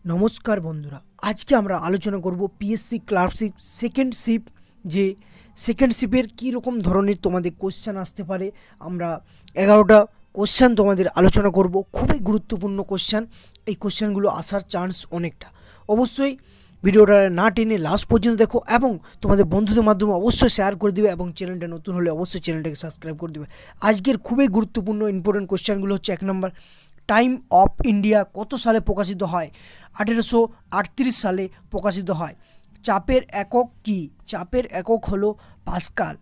নমস্কার বন্ধুরা, আজকে আমরা আলোচনা করব পিএসসি ক্লার্কশিপ সেকেন্ড শিপ। যে সেকেন্ড শিপের কীরকম ধরনের তোমাদের কোশ্চেন আসতে পারে। আমরা 11টা কোশ্চেন তোমাদের আলোচনা করব, খুবই গুরুত্বপূর্ণ কোশ্চেন। এই কোশ্চেনগুলো আসার চান্স অনেকটা। অবশ্যই ভিডিওটা না টেনে লাস্ট পর্যন্ত দেখো এবং তোমাদের বন্ধুদের মাধ্যমে অবশ্যই শেয়ার করে দিবে এবং চ্যানেলটা নতুন হলে অবশ্যই চ্যানেলটাকে সাবস্ক্রাইব করে দেবে। আজকের খুবই গুরুত্বপূর্ণ ইম্পর্টেন্ট কোশ্চেনগুলো হচ্ছে 1 নম্বর, টাইম অফ ইন্ডিয়া কত সালে প্রকাশিত হয়? 1838 সালে প্রকাশিত হয়। চাপের একক কি? চাপের একক হলো পাস্কাল।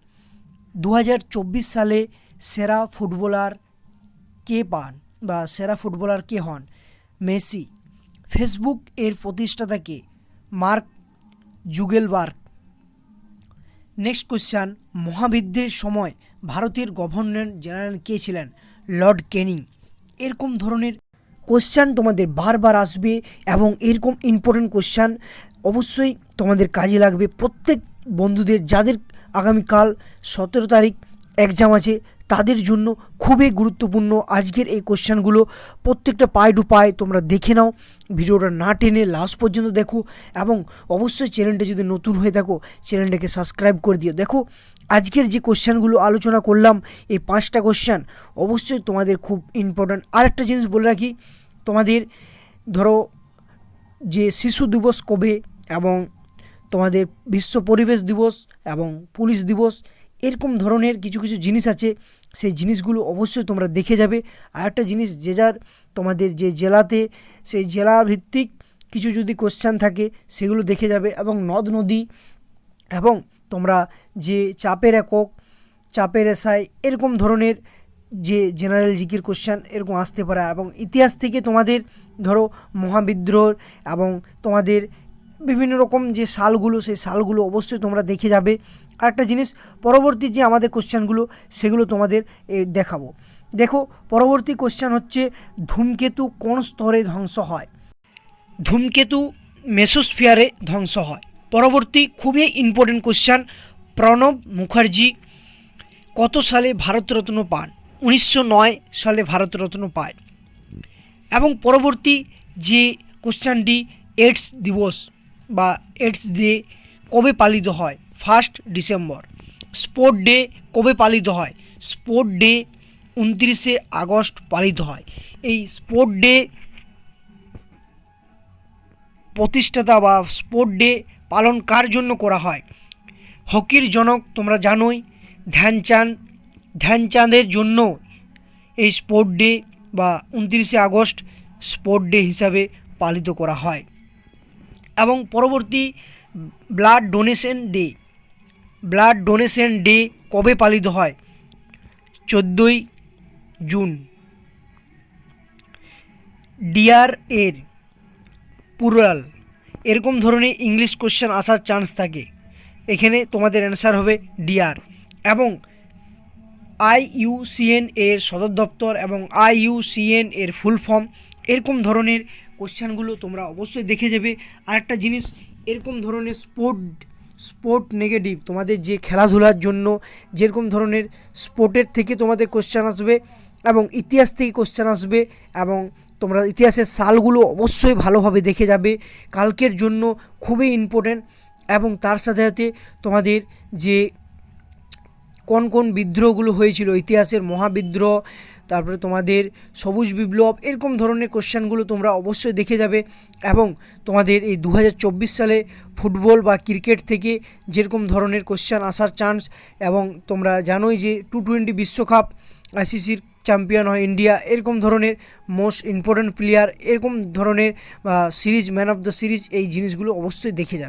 2024 সালে সেরা ফুটবলার কে পান বা সেরা ফুটবলার কে হন? মেসি। ফেসবুক এর প্রতিষ্ঠাতা কে? মার্ক জুগেলবার্গ। নেক্সট কোশ্চেন, মহাবিদ্যের সময় ভারতের গভর্নর জেনারেল কে ছিলেন? লর্ড ক্যানিং। এরকম ধরনের কোশ্চেন তোমাদের বারবার আসবে এবং এরকম ইম্পর্টেন্ট কোশ্চেন অবশ্যই তোমাদের কাজে লাগবে। প্রত্যেক বন্ধুদের যাদের আগামীকাল 17 তারিখ এক্সাম আছে তাদের জন্য খুবই গুরুত্বপূর্ণ আজকের এই কোশ্চেনগুলো। প্রত্যেকটা পাই টু পাই তোমরা দেখে নাও, ভিডিওটা না টেনে লাস্ট পর্যন্ত দেখো এবং অবশ্যই চ্যানেলটা যদি নতুন হয়ে থাকো চ্যানেলটাকে সাবস্ক্রাইব করে দিও। দেখো আজকের যে কোশ্চেনগুলো আলোচনা করলাম, এই 5টা কোশ্চেন অবশ্যই তোমাদের খুব ইম্পর্ট্যান্ট। আরেকটা জিনিস বলে রাখি, তোমাদের ধরো যে শিশু দিবস কবে এবং তোমাদের বিশ্ব পরিবেশ দিবস এবং পুলিশ দিবস, এরকম ধরনের কিছু কিছু জিনিস আছে, সেই জিনিসগুলো অবশ্যই তোমরা দেখে যাবে। আর একটা জিনিস, যে যার তোমাদের যে জেলাতে সেই জেলা ভিত্তিক কিছু যদি কোশ্চেন থাকে সেগুলো দেখে যাবে এবং নদ নদী এবং তোমরা যে চাপের একক, চাপের এসআই, এরকম ধরনের যে জেনারেল জিকের কোশ্চেন এরকম আসতে পারে। এবং ইতিহাস থেকে তোমাদের ধরো মহাবিদ্রোহ এবং তোমাদের বিভিন্ন রকম যে সালগুলো, সেই সালগুলো অবশ্যই তোমরা দেখে যাবে। আর একটা জিনিস, পরবর্তী যে আমাদের কোশ্চেনগুলো সেগুলো তোমাদের দেখাবো। দেখো পরবর্তী কোশ্চেন হচ্ছে, ধূমকেতু কোন স্তরে ধ্বংস হয়? ধূমকেতু মেসোস্ফিয়ারে ধ্বংস হয়। পরবর্তী খুবই ইম্পর্টেন্ট কোশ্চেন, প্রণব মুখার্জি কত সালে ভারতরত্ন পান? 1909 সালে ভারতরত্ন পায়। এবং পরবর্তী যে কোশ্চেনটি, এইডস দিবস বা এইডস ডে কবে পালিত হয়? 1 ডিসেম্বর। স্পোর্ট ডে কবে পালিত হয়? স্পোর্ট ডে 29 আগস্ট পালিত হয়। এই স্পোর্ট ডে প্রতিষ্ঠাতা বা স্পোর্ট ডে পালন কার জন্য করা হয়? হকির জনক তোমরা জানোই ধ্যানচাঁদের জন্য এই স্পোর্ট ডে বা 29 আগস্ট স্পোর্ট ডে হিসাবে পালিত করা হয়। এবং পরবর্তী ব্লাড ডোনেশন ডে কবে পালিত হয়? 14 জুন। ডিয়ার এর প্লুরাল, এরকম ধরনের ইংলিশ কোশ্চেন আসার চান্স থাকে। এখানে তোমাদের অ্যান্সার হবে ডিয়ার। এবং IUCN এর সদর দপ্তর এবং IUCN এর ফুল ফর্ম, এরকম ধরনের কোশ্চেনগুলো তোমরা অবশ্যই দেখে যাবে। আরেকটা জিনিস, এরকম ধরনের স্পোর্ট নেগেটিভ, তোমাদের যে খেলাধুলার জন্য যেরকম ধরনের স্পোর্টের থেকে তোমাদের কোশ্চেন আসবে এবং ইতিহাস থেকে কোশ্চেন আসবে এবং তোমরা ইতিহাসের সালগুলো অবশ্যই ভালোভাবে দেখে যাবে, কালকের জন্য খুবই ইম্পর্টেন্ট। এবং তার সাথে সাথে তোমাদের যে কোন কোন বিদ্রোহগুলো হয়েছিল, ইতিহাসের মহাবিদ্রোহ, তারপরে তোমাদের সবুজ বিপ্লব, এরকম ধরনের কোশ্চেনগুলো তোমরা অবশ্যই দেখে যাবে। এবং তোমাদের এই 2024 সালে ফুটবল বা ক্রিকেট থেকে যেরকম ধরনের কোশ্চেন আসার চান্স, এবং তোমরা জানোই যে T20 বিশ্বকাপ ICCর চ্যাম্পিয়ন হয় ইন্ডিয়া, এরকম ধরনের মোস্ট ইম্পর্ট্যান্ট প্লেয়ার, এরকম ধরনের series, man of the series, এই জিনিসগুলো অবশ্যই দেখে যাবে।